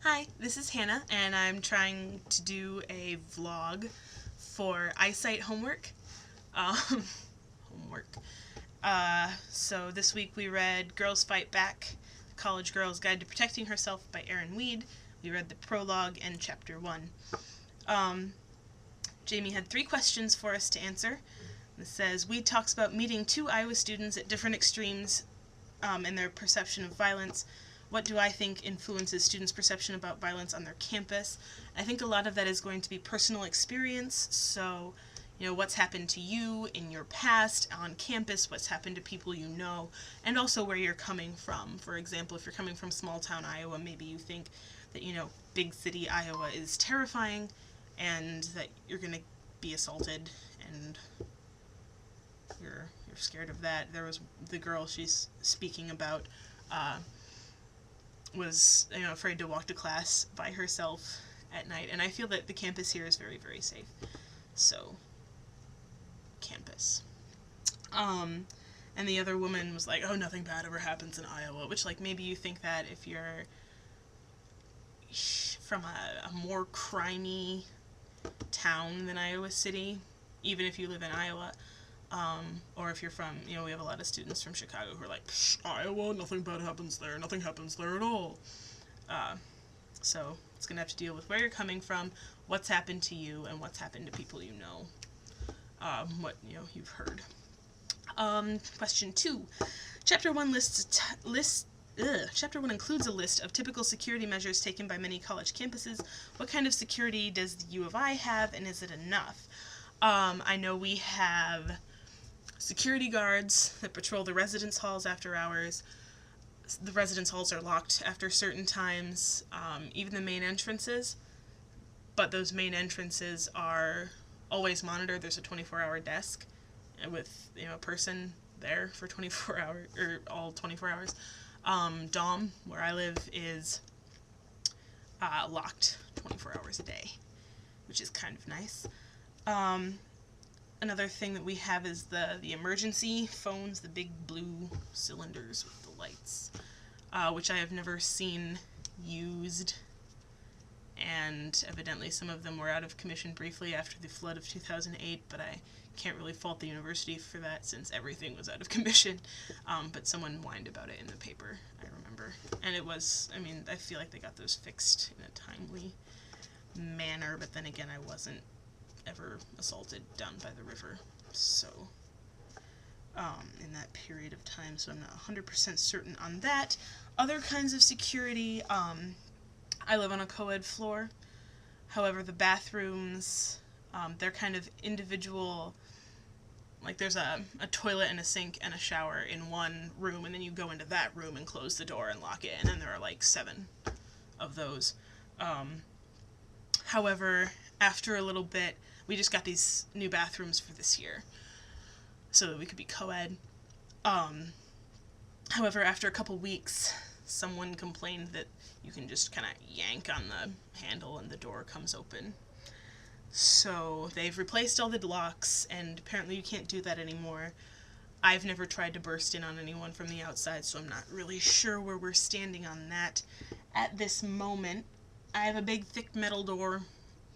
Hi, this is Hannah, and I'm trying to do a vlog for eyesight homework. Um, homework. So this week we read Girls Fight Back, College Girl's Guide to Protecting Herself by Erin Weed. We read the prologue and chapter 1. Um, Jamie had 3 questions for us to answer. It says, Weed talks about meeting 2 Iowa students at different extremes in their perception of violence. What do I think influences students' perception about violence on their campus? I think a lot of that is going to be personal experience, so, what's happened to you in your past, on campus, what's happened to people you know, and also where you're coming from. For example, if you're coming from small town Iowa, maybe you think that, big city Iowa is terrifying, and that you're going to be assaulted, and you're scared of that. There was the girl she's speaking about, was afraid to walk to class by herself at night, and I feel that the campus here is very, very safe. So, campus. And the other woman was like, "Oh, nothing bad ever happens in Iowa," which, like, maybe you think that if you're from a more crimey town than Iowa City, even if you live in Iowa, or if you're from, we have a lot of students from Chicago who are like, Iowa, nothing bad happens there, nothing happens there at all. So it's going to have to deal with where you're coming from, what's happened to you, and what's happened to people you know, what, you've heard. Question 2. Chapter 1 Chapter 1 includes a list of typical security measures taken by many college campuses. What kind of security does the U of I have, and is it enough? I know we have security guards that patrol the residence halls after hours. The residence halls are locked after certain times, even the main entrances, but those main entrances are always monitored. There's a 24-hour desk with, a person there for 24 hours, or all 24 hours. Dom, where I live, is locked 24 hours a day, which is kind of nice. Another thing that we have is the emergency phones, the big blue cylinders with the lights, which I have never seen used, and evidently some of them were out of commission briefly after the flood of 2008, but I can't really fault the university for that since everything was out of commission, but someone whined about it in the paper, I remember, and it was, I feel like they got those fixed in a timely manner, but then again, I wasn't ever assaulted down by the river, so in that period of time, so I'm not 100% certain on that. Other kinds of security, I live on a co-ed floor, however the bathrooms, they're kind of individual, like there's a toilet and a sink and a shower in one room, and then you go into that room and close the door and lock it, and then there are like 7 of those. However, after a little bit, we just got these new bathrooms for this year so that we could be co-ed. However, after a couple weeks, someone complained that you can just kind of yank on the handle and the door comes open. So they've replaced all the locks, and apparently you can't do that anymore. I've never tried to burst in on anyone from the outside, so I'm not really sure where we're standing on that at this moment. I have a big, thick metal door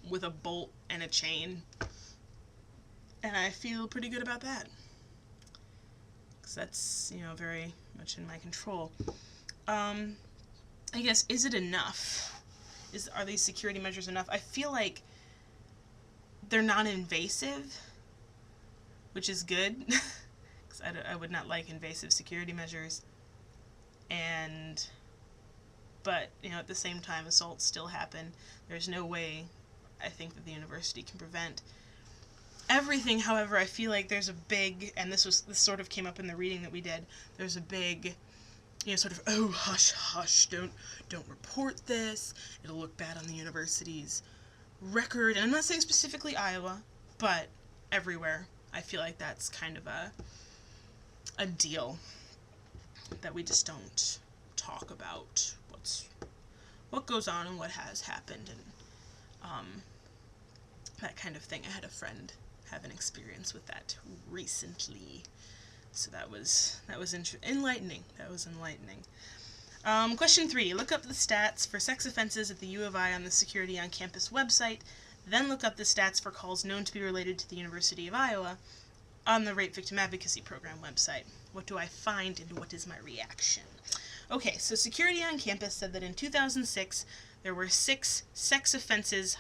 with a bolt and a chain, and I feel pretty good about that, because that's, very much in my control. I guess, is it enough? Are these security measures enough? I feel like they're non-invasive, which is good, because I would not like invasive security measures, but, at the same time, assaults still happen. There's no way, I think, that the university can prevent everything. However, I feel like there's a big, and this sort of came up in the reading that we did, there's a big, sort of, oh, hush, hush, don't report this, it'll look bad on the university's record, and I'm not saying specifically Iowa, but everywhere. I feel like that's kind of a deal that we just don't talk about what goes on and what has happened, and that kind of thing. I had a friend have an experience with that recently, so that was enlightening. That was enlightening. Question 3. Look up the stats for sex offenses at the U of I on the Security on Campus website, then look up the stats for calls known to be related to the University of Iowa on the Rape Victim Advocacy Program website. What do I find and what is my reaction? Okay, so Security on Campus said that in 2006 there were 6 sex offenses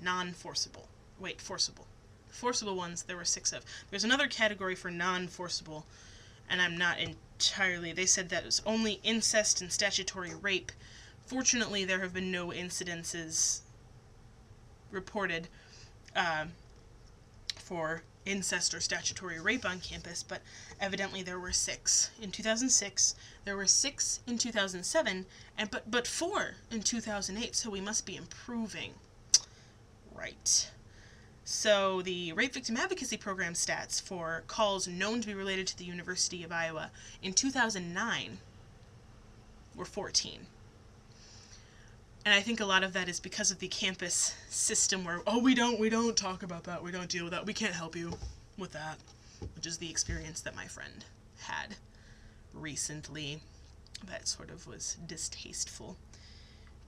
non-forcible. Wait, forcible. Forcible ones there were 6 of. There's another category for non-forcible, and I'm not entirely... They said that it was only incest and statutory rape. Fortunately, there have been no incidences reported for incest or statutory rape on campus, but evidently there were 6 in 2006, there were 6 in 2007, and but 4 in 2008, so we must be improving. Right. So the Rape Victim Advocacy Program stats for calls known to be related to the University of Iowa in 2009 were 14. And I think a lot of that is because of the campus system where, oh, we don't talk about that, we don't deal with that, we can't help you with that, which is the experience that my friend had recently. That sort of was distasteful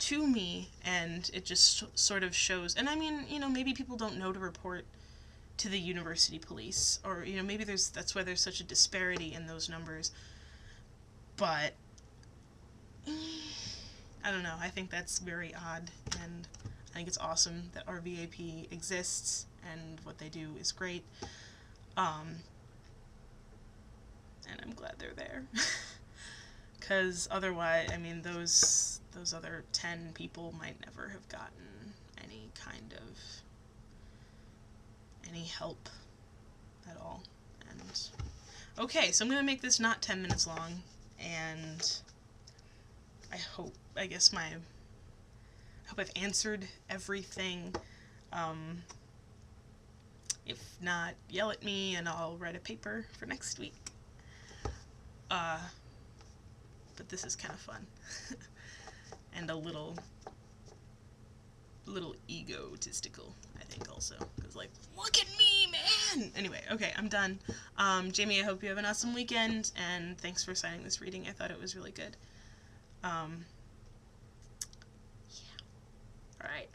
to me, and it just sort of shows, and I mean, you know, maybe people don't know to report to the university police, or, you know, maybe that's why there's such a disparity in those numbers, but I don't know, I think that's very odd, and I think it's awesome that RVAP exists, and what they do is great, and I'm glad they're there, because otherwise, I mean, those other 10 people might never have gotten any kind of, any help at all, and, okay, so I'm going to make this not 10 minutes long, and I hope I've answered everything. If not, yell at me and I'll write a paper for next week. But this is kind of fun. And a little egotistical, I think, also. Because, like, look at me, man! Anyway, okay, I'm done. Jamie, I hope you have an awesome weekend, and thanks for signing this reading. I thought it was really good. Yeah. Alright.